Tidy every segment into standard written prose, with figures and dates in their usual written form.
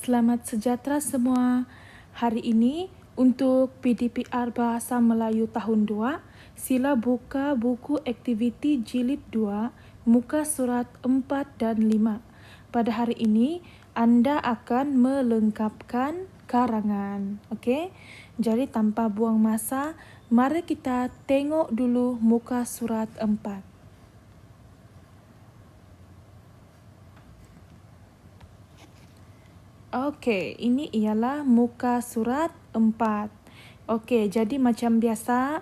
Selamat sejahtera semua. Hari ini untuk PDPR Bahasa Melayu tahun 2, sila buka buku aktiviti jilid 2, muka surat 4 dan 5. Pada hari ini, anda akan melengkapkan karangan. Okey? Jadi tanpa buang masa, mari kita tengok dulu muka surat 4. Okey, ini ialah muka surat 4. Okey, jadi macam biasa,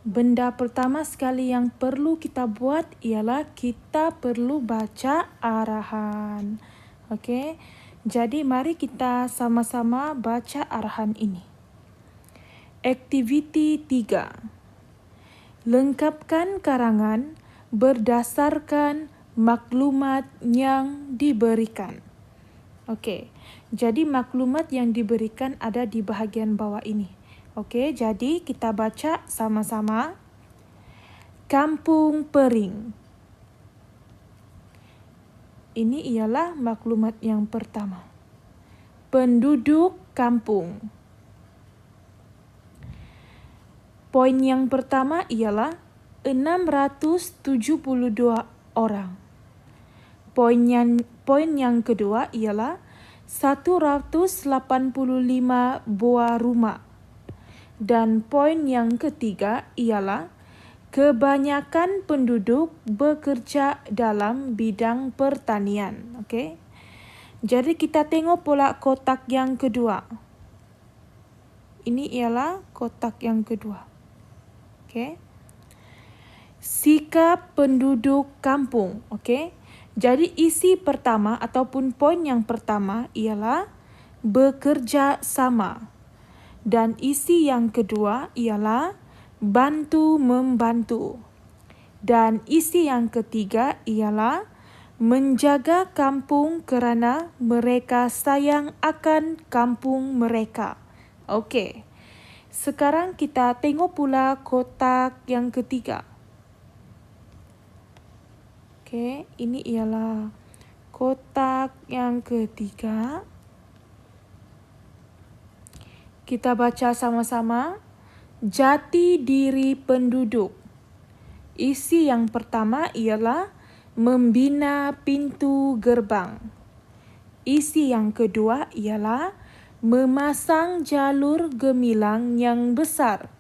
benda pertama sekali yang perlu kita buat ialah kita perlu baca arahan. Okey, jadi mari kita sama-sama baca arahan ini. Aktiviti 3. Lengkapkan karangan berdasarkan maklumat yang diberikan. Okey, jadi maklumat yang diberikan ada di bahagian bawah ini. Okey, jadi kita baca sama-sama. Kampung Pering. Ini ialah maklumat yang pertama. Penduduk kampung. Poin yang pertama ialah 672 orang. Poin yang kedua ialah 185 buah rumah. Dan poin yang ketiga ialah kebanyakan penduduk bekerja dalam bidang pertanian. Okey. Jadi kita tengok pula kotak yang kedua. Ini ialah kotak yang kedua. Okey. Sikap penduduk kampung. Okey. Jadi isi pertama ataupun poin yang pertama ialah bekerja sama. Dan isi yang kedua ialah bantu-membantu. Dan isi yang ketiga ialah menjaga kampung kerana mereka sayang akan kampung mereka. Okey. Sekarang kita tengok pula kotak yang ketiga. Okey, ini ialah kotak yang ketiga. Kita baca sama-sama. Jati diri penduduk. Isi yang pertama ialah membina pintu gerbang. Isi yang kedua ialah memasang jalur gemilang yang besar.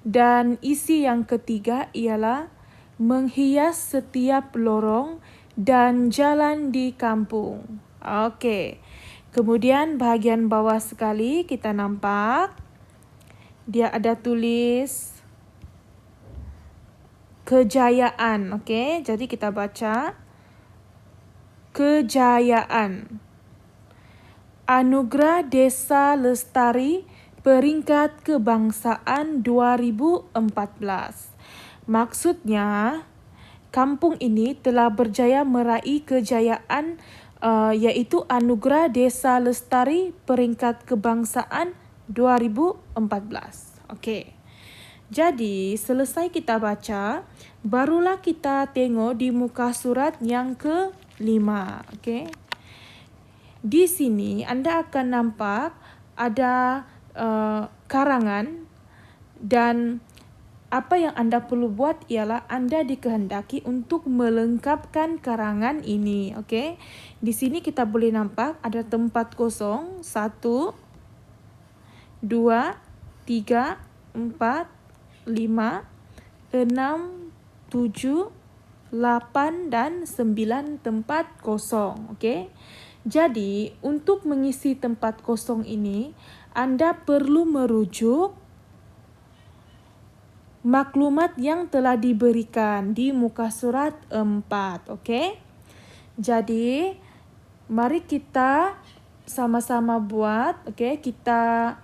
Dan isi yang ketiga ialah menghias setiap lorong dan jalan di kampung. Okey. Kemudian bahagian bawah sekali kita nampak dia ada tulis kejayaan. Okey, jadi kita baca kejayaan. Anugerah Desa Lestari Peringkat Kebangsaan 2014. Maksudnya, kampung ini telah berjaya meraih kejayaan iaitu Anugerah Desa Lestari Peringkat Kebangsaan 2014. Okey. Jadi, selesai kita baca, barulah kita tengok di muka surat yang ke-5. Okey. Di sini anda akan nampak ada karangan dan apa yang anda perlu buat ialah anda dikehendaki untuk melengkapkan karangan ini. Okey. Di sini kita boleh nampak ada tempat kosong. 1, 2, 3, 4, 5, 6, 7, 8 dan 9 tempat kosong. Okey. Jadi, untuk mengisi tempat kosong ini, anda perlu merujuk maklumat yang telah diberikan di muka surat 4. Okey. Jadi, mari kita sama-sama buat. Okey, kita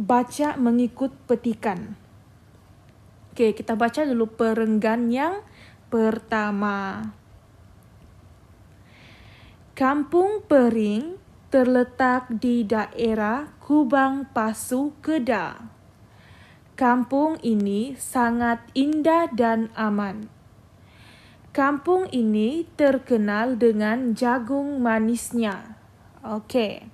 baca mengikut petikan. Okey, kita baca dulu perenggan yang pertama. Kampung Pering terletak di daerah Kubang Pasu, Kedah. Kampung ini sangat indah dan aman. Kampung ini terkenal dengan jagung manisnya. Okey.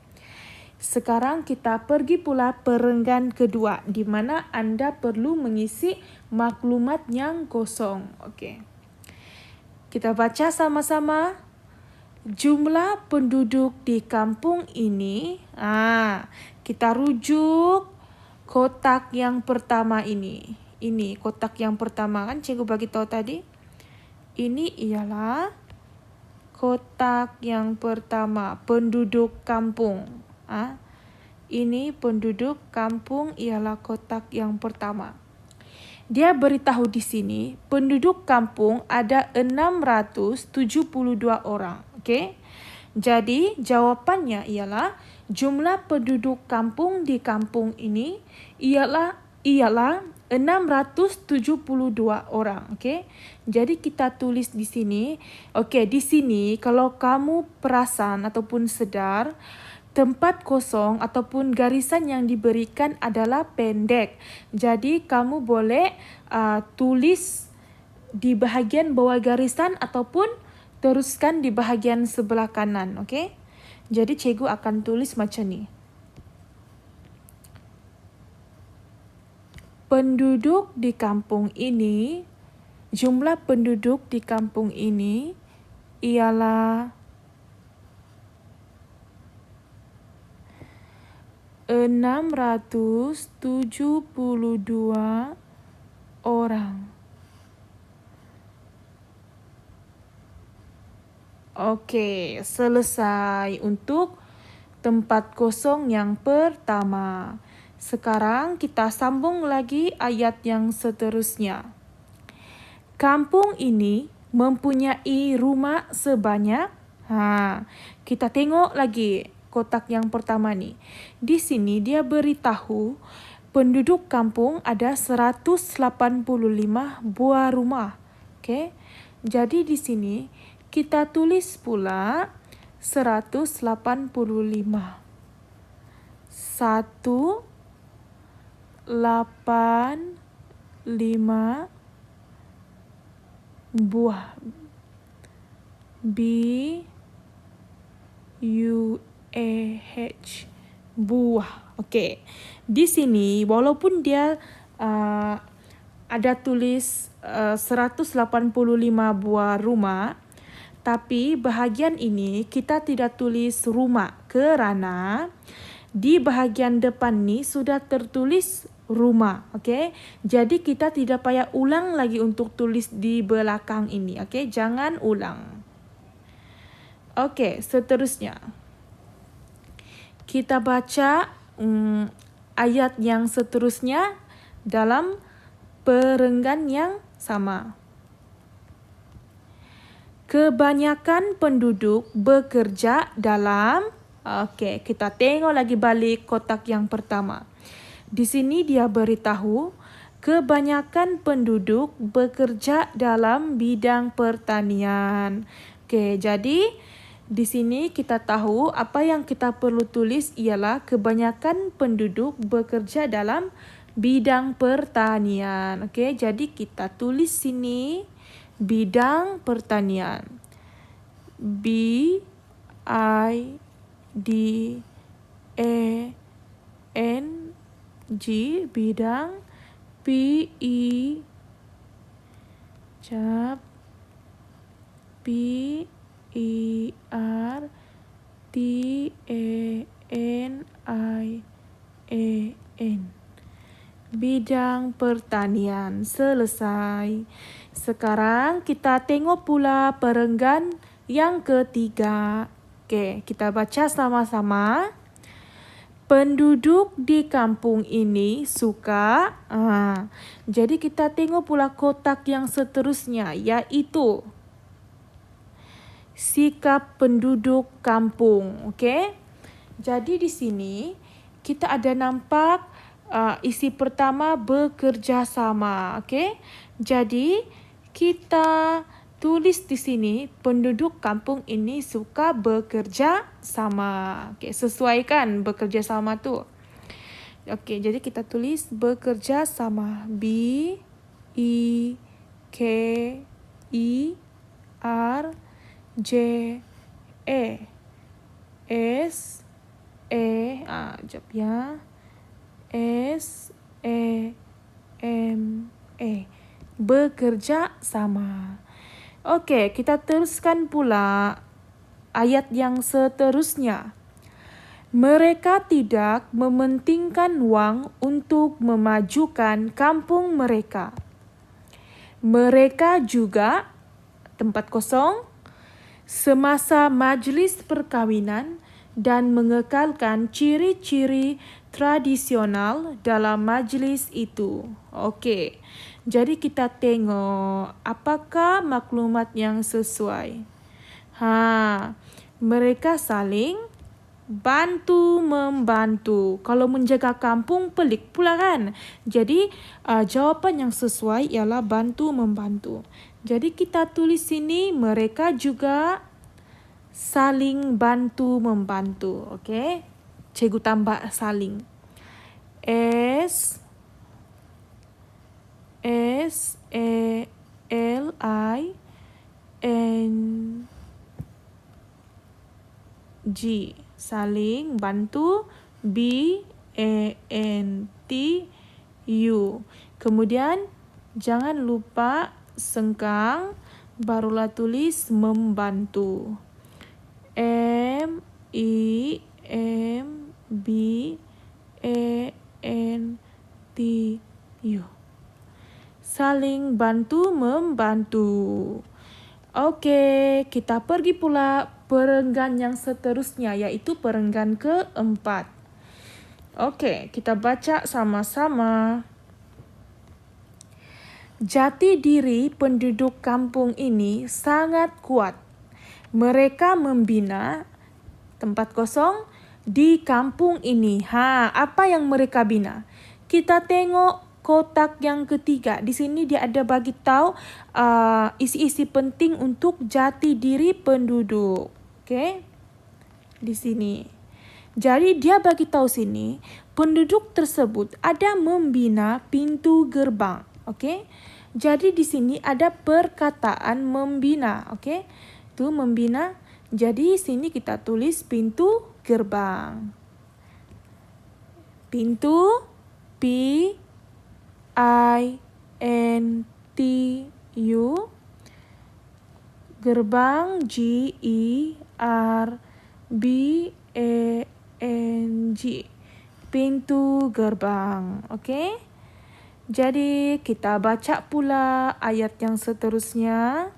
Sekarang kita pergi pula perenggan kedua di mana anda perlu mengisi maklumat yang kosong. Okey. Kita baca sama-sama. Jumlah penduduk di kampung ini, kita rujuk kotak yang pertama ini. Ini kotak yang pertama kan cikgu bagi tahu tadi. Ini ialah kotak yang pertama, penduduk kampung. Ini penduduk kampung ialah kotak yang pertama. Dia beritahu di sini, penduduk kampung ada 672 orang. Okey. Jadi, jawapannya ialah jumlah penduduk kampung di kampung ini ialah 672 orang. Okey. Jadi kita tulis di sini. Okey, di sini kalau kamu perasan ataupun sedar, tempat kosong ataupun garisan yang diberikan adalah pendek. Jadi kamu boleh tulis di bahagian bawah garisan ataupun teruskan di bahagian sebelah kanan. Okey. Jadi cikgu akan tulis macam ni. Penduduk di kampung ini, jumlah penduduk di kampung ini ialah 672 orang. Okey, selesai untuk tempat kosong yang pertama. Sekarang kita sambung lagi ayat yang seterusnya. Kampung ini mempunyai rumah sebanyak, kita tengok lagi kotak yang pertama ni. Di sini dia beritahu penduduk kampung ada 185 buah rumah. Okey. Jadi di sini kita tulis pula 185. 185 buah. B-U-A-H. Buah. Okey. Di sini walaupun dia ada tulis 185 buah rumah, tapi bahagian ini kita tidak tulis rumah kerana di bahagian depan ni sudah tertulis rumah. Okey. Jadi kita tidak payah ulang lagi untuk tulis di belakang ini. Okey. Jangan ulang. Okey. Seterusnya. Kita baca ayat yang seterusnya dalam perenggan yang sama. Kebanyakan penduduk bekerja dalam... Okey, kita tengok lagi balik kotak yang pertama. Di sini dia beritahu, kebanyakan penduduk bekerja dalam bidang pertanian. Okey, jadi di sini kita tahu apa yang kita perlu tulis ialah kebanyakan penduduk bekerja dalam bidang pertanian. Okey, jadi kita tulis sini bidang pertanian. B-I-D-A-N-G, bidang. P-I-R-T-A-N-I-A-N. Bidang pertanian. Selesai. Sekarang kita tengok pula perenggan yang ketiga. Okey, kita baca sama-sama. Penduduk di kampung ini suka... Jadi kita tengok pula kotak yang seterusnya, iaitu sikap penduduk kampung. Okey. Jadi di sini kita ada nampak isi pertama bekerjasama. Okey. Jadi kita tulis di sini penduduk kampung ini suka bekerja sama. Okey, sesuaikan bekerja sama tu. Okey, jadi kita tulis bekerja sama. B-E-K-E-R-J-A S E jap ya. S E M E. Bekerja sama. Okey, kita teruskan pula ayat yang seterusnya. Mereka tidak mementingkan wang untuk memajukan kampung mereka. Mereka juga, tempat kosong, semasa majlis perkahwinan dan mengekalkan ciri-ciri tradisional dalam majlis itu. Okey, jadi kita tengok apakah maklumat yang sesuai. Mereka saling bantu-membantu. Kalau menjaga kampung pelik pula kan. Jadi jawapan yang sesuai ialah bantu-membantu. Jadi kita tulis sini mereka juga saling bantu-membantu. Okey. Cikgu tambah saling. S E L I N G. Saling bantu. B A N T U. Kemudian jangan lupa sengkang, barulah tulis membantu. M I M B A N T U. Saling bantu-membantu. Okey, kita pergi pula perenggan yang seterusnya, iaitu perenggan keempat. Okey, kita baca sama-sama. Jati diri penduduk kampung ini sangat kuat. Mereka membina, tempat kosong, di kampung ini. Apa yang mereka bina? Kita tengok kotak yang ketiga. Di sini dia ada bagi tahu isi-isi penting untuk jati diri penduduk. Okey. Di sini. Jadi dia bagi tahu sini penduduk tersebut ada membina pintu gerbang. Okey. Jadi di sini ada perkataan membina. Okey. Tu membina. Jadi sini kita tulis pintu gerbang. Pintu P I N T U. Gerbang G E R B A N G. Pintu gerbang. Okey? Jadi kita baca pula ayat yang seterusnya.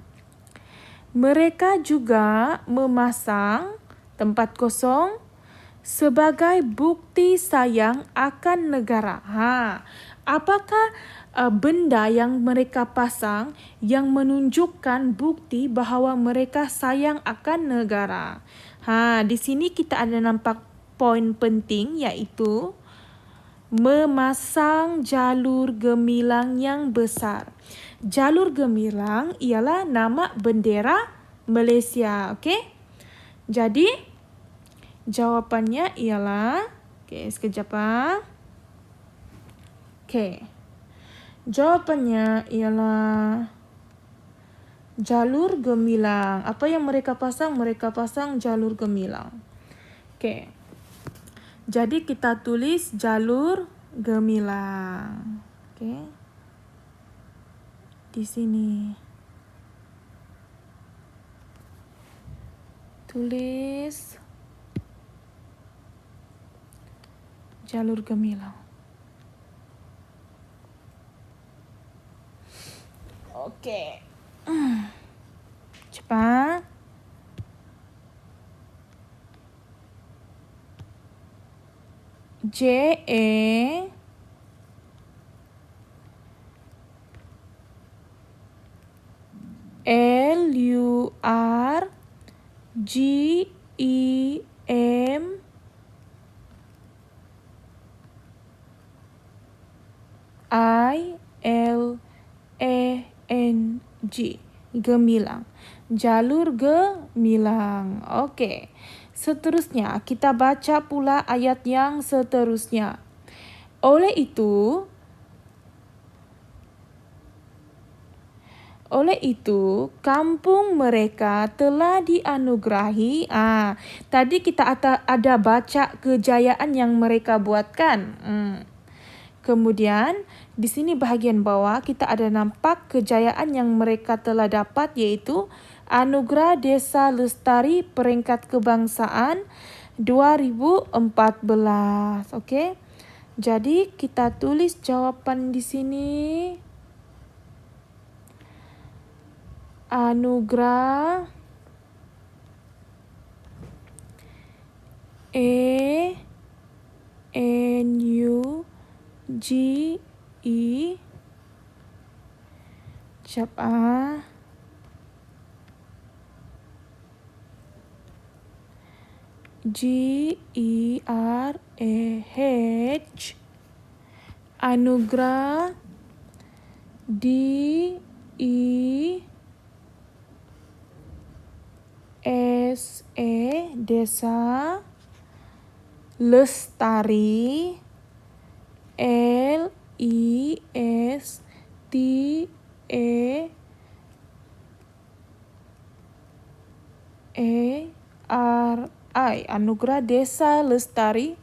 Mereka juga memasang, tempat kosong, sebagai bukti sayang akan negara. Apakah benda yang mereka pasang yang menunjukkan bukti bahawa mereka sayang akan negara? Di sini kita ada nampak poin penting, iaitu memasang jalur gemilang yang besar. Jalur gemilang ialah nama bendera Malaysia. Okey? Jadi jawapannya ialah, sekejap . Okey. Jawapannya ialah jalur gemilang. Apa yang mereka pasang? Mereka pasang jalur gemilang. Okey. Jadi kita tulis jalur gemilang. Okey. Di sini. Tulis jalur gemilang. Okey. Cepat. J A L U R G E M I L A N G. Gemilang. Jalur gemilang. Okey. Seterusnya kita baca pula ayat yang seterusnya. Oleh Oleh itu, kampung mereka telah dianugerahi. Tadi kita ada baca kejayaan yang mereka buatkan. Kemudian, di sini bahagian bawah kita ada nampak kejayaan yang mereka telah dapat, yaitu Anugerah Desa Lestari Peringkat Kebangsaan 2014. Okey. Jadi, kita tulis jawapan di sini. Anugerah ANUGE GERAH Anugerah DESA Desa Lestari LISTARI Anugerah Desa Lestari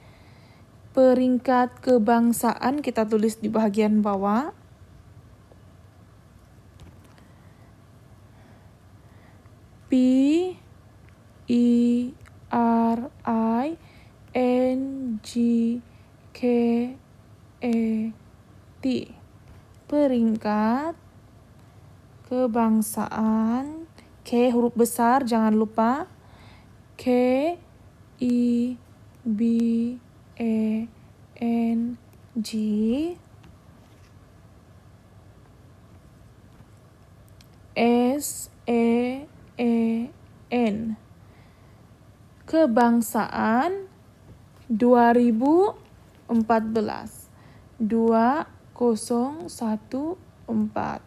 Peringkat Kebangsaan, kita tulis di bahagian bawah. PERINGKET Peringkat Kebangsaan. K huruf besar, jangan lupa. KEBANGSAAN Kebangsaan 2014 2014.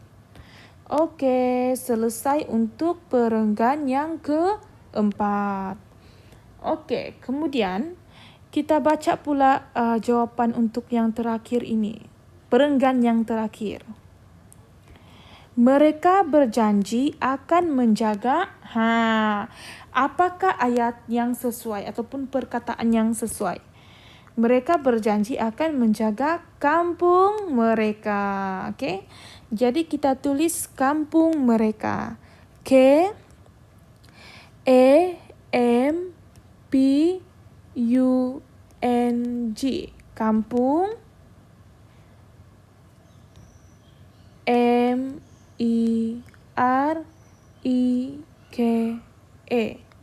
Okey, selesai untuk perenggan yang keempat. Okey, kemudian kita baca pula jawapan untuk yang terakhir ini. Perenggan yang terakhir. Mereka berjanji akan menjaga. Apakah ayat yang sesuai ataupun perkataan yang sesuai? Mereka berjanji akan menjaga kampung mereka. Okey. Jadi kita tulis kampung mereka. KAMPUNG kampung.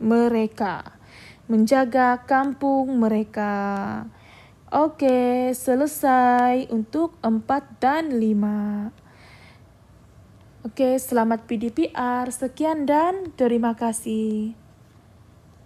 MEREKA mereka. Menjaga kampung mereka. Okey, selesai untuk 4 dan 5. Okey, selamat PDPR. Sekian dan terima kasih.